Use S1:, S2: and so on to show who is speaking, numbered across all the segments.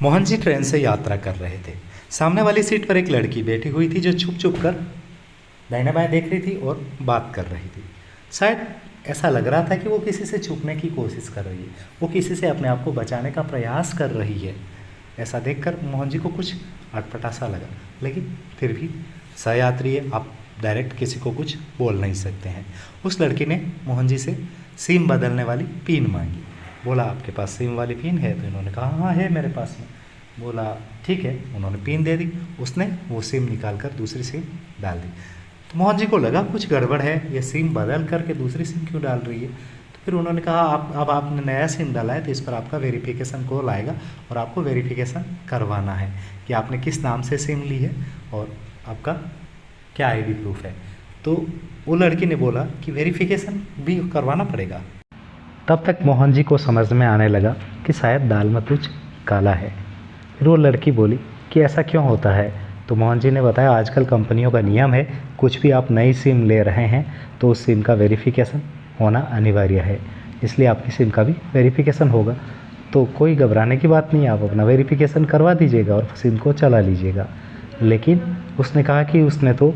S1: Mohan ji train से यात्रा कर रहे थे। सामने वाली सीट पर एक लड़की बैठी हुई थी जो छुप छुप कर दाहिने बाएं देख रही थी और बात कर रही थी। शायद ऐसा लग रहा था कि वो किसी से छुपने की कोशिश कर रही है, वो किसी से अपने आप को बचाने का प्रयास कर रही है। ऐसा देखकर मोहन जी को कुछ अटपटा सा लगा, लेकिन फिर भी सहयात्री है, आप डायरेक्ट किसी को कुछ बोल नहीं सकते हैं। उस लड़की ने मोहन जी से सिम बदलने वाली पिन मांगी। बोला, आपके पास सिम वाली पिन है? तो इन्होंने कहा, हाँ है मेरे पास में। बोला, ठीक है। उन्होंने पिन दे दी। उसने वो सिम निकाल कर दूसरी सिम डाल दी। तो मोहन जी को लगा कुछ गड़बड़ है, ये सिम बदल करके दूसरी सिम क्यों डाल रही है। तो फिर उन्होंने कहा, आप अब आपने नया सिम डाला है तो इस पर आपका वेरिफिकेशन कॉल आएगा और आपको वेरिफिकेशन करवाना है कि आपने किस नाम से सिम ली है और आपका क्या आईडी प्रूफ है। तो वो लड़की ने बोला कि वेरिफिकेशन भी करवाना पड़ेगा। तब तक मोहन जी को समझ में आने लगा कि शायद दाल में कुछ काला है। फिर वो लड़की बोली कि ऐसा क्यों होता है। तो मोहन जी ने बताया, आजकल कंपनियों का नियम है, कुछ भी आप नई सिम ले रहे हैं तो उस सिम का वेरिफिकेशन होना अनिवार्य है, इसलिए आपकी सिम का भी वेरिफिकेशन होगा। तो कोई घबराने की बात नहीं है, आप अपना वेरिफिकेशन करवा दीजिएगा और सिम को चला लीजिएगा। लेकिन उसने कहा कि उसने तो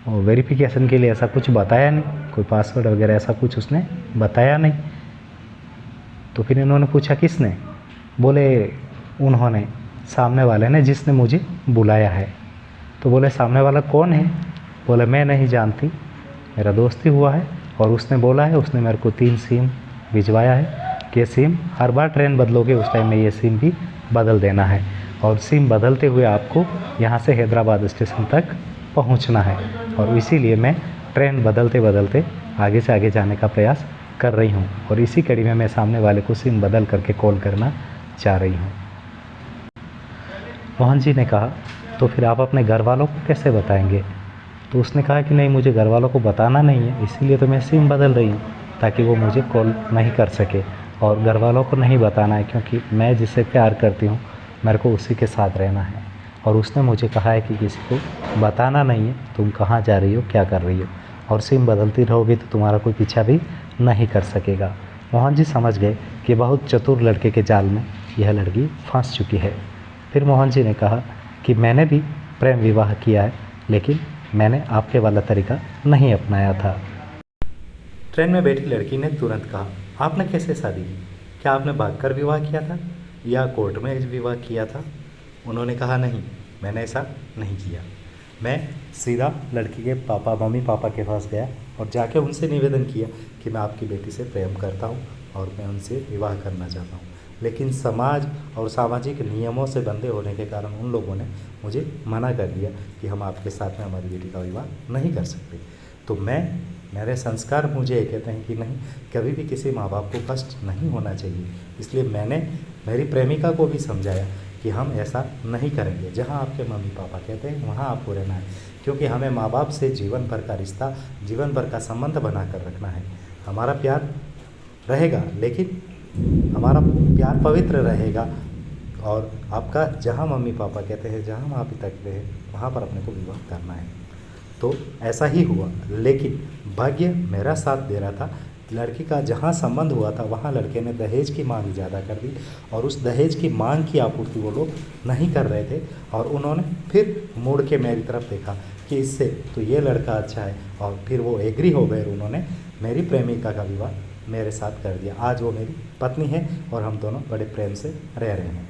S1: वेरिफिकेशन के लिए ऐसा कुछ बताया नहीं, कोई पासवर्ड वगैरह ऐसा कुछ उसने बताया नहीं। तो फिर इन्होंने पूछा, किसने? बोले, उन्होंने, सामने वाले ने, जिसने मुझे बुलाया है। तो बोले, सामने वाला कौन है? बोले, मैं नहीं जानती, मेरा दोस्त ही हुआ है और उसने बोला है, उसने मेरे को 3 सिम भिजवाया है कि सिम हर बार ट्रेन बदलोगे उस टाइम में ये सिम भी बदल देना है और सिम बदलते हुए आपको यहाँ से हैदराबाद स्टेशन तक पहुँचना है और इसीलिए मैं ट्रेन बदलते बदलते आगे से आगे जाने का प्रयास कर रही हूँ और इसी कड़ी में मैं सामने वाले को सिम बदल करके कॉल करना चाह रही हूँ। मोहन जी ने कहा, तो फिर आप अपने घर वालों को कैसे बताएंगे? तो उसने कहा कि नहीं, मुझे घर वालों को बताना नहीं है, इसीलिए तो मैं सिम बदल रही हूँ ताकि वो मुझे कॉल नहीं कर सके और घर वालों को नहीं बताना है क्योंकि मैं जिससे प्यार करती हूँ मेरे को उसी के साथ रहना है और उसने मुझे कहा है कि किसी को बताना नहीं है तुम कहाँ जा रही हो, क्या कर रही हो, और सिम बदलती रहोगी तो तुम्हारा कोई पीछा भी नहीं कर सकेगा। मोहन जी समझ गए कि बहुत चतुर लड़के के जाल में यह लड़की फंस चुकी है। फिर मोहन जी ने कहा कि मैंने भी प्रेम विवाह किया है, लेकिन मैंने आपके वाला तरीका नहीं अपनाया था। ट्रेन में बैठी लड़की ने तुरंत कहा, आपने कैसे शादी की? क्या आपने भागकर विवाह किया था या कोर्ट में विवाह किया था? उन्होंने कहा, नहीं, मैंने ऐसा नहीं किया। मैं सीधा लड़की के मम्मी पापा के पास गया और जाके उनसे निवेदन किया कि मैं आपकी बेटी से प्रेम करता हूँ और मैं उनसे विवाह करना चाहता हूँ, लेकिन समाज और सामाजिक नियमों से बंधे होने के कारण उन लोगों ने मुझे मना कर दिया कि हम आपके साथ में हमारी बेटी का विवाह नहीं कर सकते। तो मेरे संस्कार मुझे ये कहते हैं कि नहीं, कभी भी किसी माँ बाप को कष्ट नहीं होना चाहिए, इसलिए मैंने मेरी प्रेमिका को भी समझाया कि हम ऐसा नहीं करेंगे। जहाँ आपके मम्मी पापा कहते हैं वहाँ आपको रहना है, क्योंकि हमें माँ बाप से जीवन भर का रिश्ता, जीवन भर का संबंध बना कर रखना है। हमारा प्यार रहेगा, लेकिन हमारा प्यार पवित्र रहेगा और आपका जहाँ मम्मी पापा कहते हैं, जहाँ माँ पिता कहते हैं, वहाँ पर अपने को विवाह करना है। तो ऐसा ही हुआ, लेकिन भाग्य मेरा साथ दे रहा था। लड़की का जहाँ संबंध हुआ था वहाँ लड़के ने दहेज की मांग ज़्यादा कर दी और उस दहेज की मांग की आपूर्ति वो लोग नहीं कर रहे थे और उन्होंने फिर मुड़ के मेरी तरफ देखा कि इससे तो ये लड़का अच्छा है और फिर वो एग्री हो गए और उन्होंने मेरी प्रेमिका का विवाह मेरे साथ कर दिया। आज वो मेरी पत्नी है और हम दोनों बड़े प्रेम से रह रहे हैं।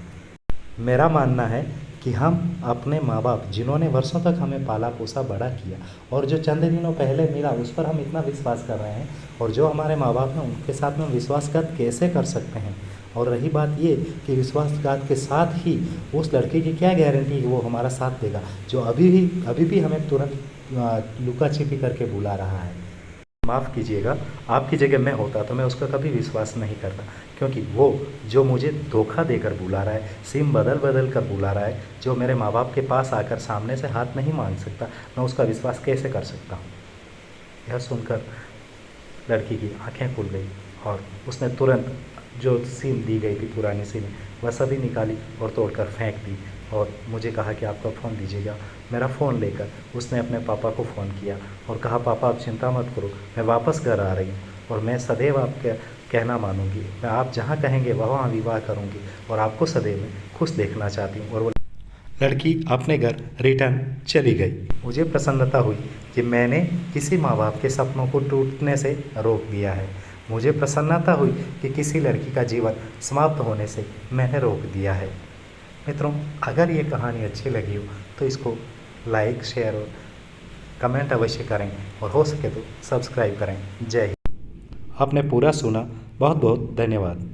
S1: मेरा मानना है कि हम अपने माँ बाप, जिन्होंने वर्षों तक हमें पाला पोसा बड़ा किया और जो चंद दिनों पहले मिला उस पर हम इतना विश्वास कर रहे हैं, और जो हमारे माँ बाप हैं उनके साथ में विश्वासघात कैसे कर सकते हैं। और रही बात ये कि विश्वासघात के साथ ही उस लड़के की क्या गारंटी कि वो हमारा साथ देगा, जो अभी भी हमें तुरंत लुका छिपी करके बुला रहा है। माफ़ कीजिएगा, आपकी जगह मैं होता तो मैं उसका कभी विश्वास नहीं करता, क्योंकि वो जो मुझे धोखा देकर बुला रहा है, सिम बदल बदल कर बुला रहा है, जो मेरे माँ बाप के पास आकर सामने से हाथ नहीं मांग सकता, मैं उसका विश्वास कैसे कर सकता हूँ। यह सुनकर लड़की की आंखें खुल गई और उसने तुरंत जो सिम दी गई थी, पुरानी सिम, वह सभी निकाली और तोड़कर फेंक दी और मुझे कहा कि आपका फ़ोन दीजिएगा। मेरा फ़ोन लेकर उसने अपने पापा को फ़ोन किया और कहा, पापा आप चिंता मत करो, मैं वापस घर आ रही हूँ और मैं सदैव कहना मानूंगी। मैं आप जहाँ कहेंगे वहाँ विवाह करूंगी और आपको सदैव खुश देखना चाहती हूँ। और वो लड़की अपने घर रिटर्न चली गई। मुझे प्रसन्नता हुई कि मैंने किसी माँ बाप के सपनों को टूटने से रोक दिया है। मुझे प्रसन्नता हुई कि किसी लड़की का जीवन समाप्त होने से मैंने रोक दिया है। मित्रों, अगर ये कहानी अच्छी लगी हो तो इसको लाइक, शेयर और कमेंट अवश्य करें और हो सके तो सब्सक्राइब करें। जय हिंद। आपने पूरा सुना, बहुत बहुत धन्यवाद।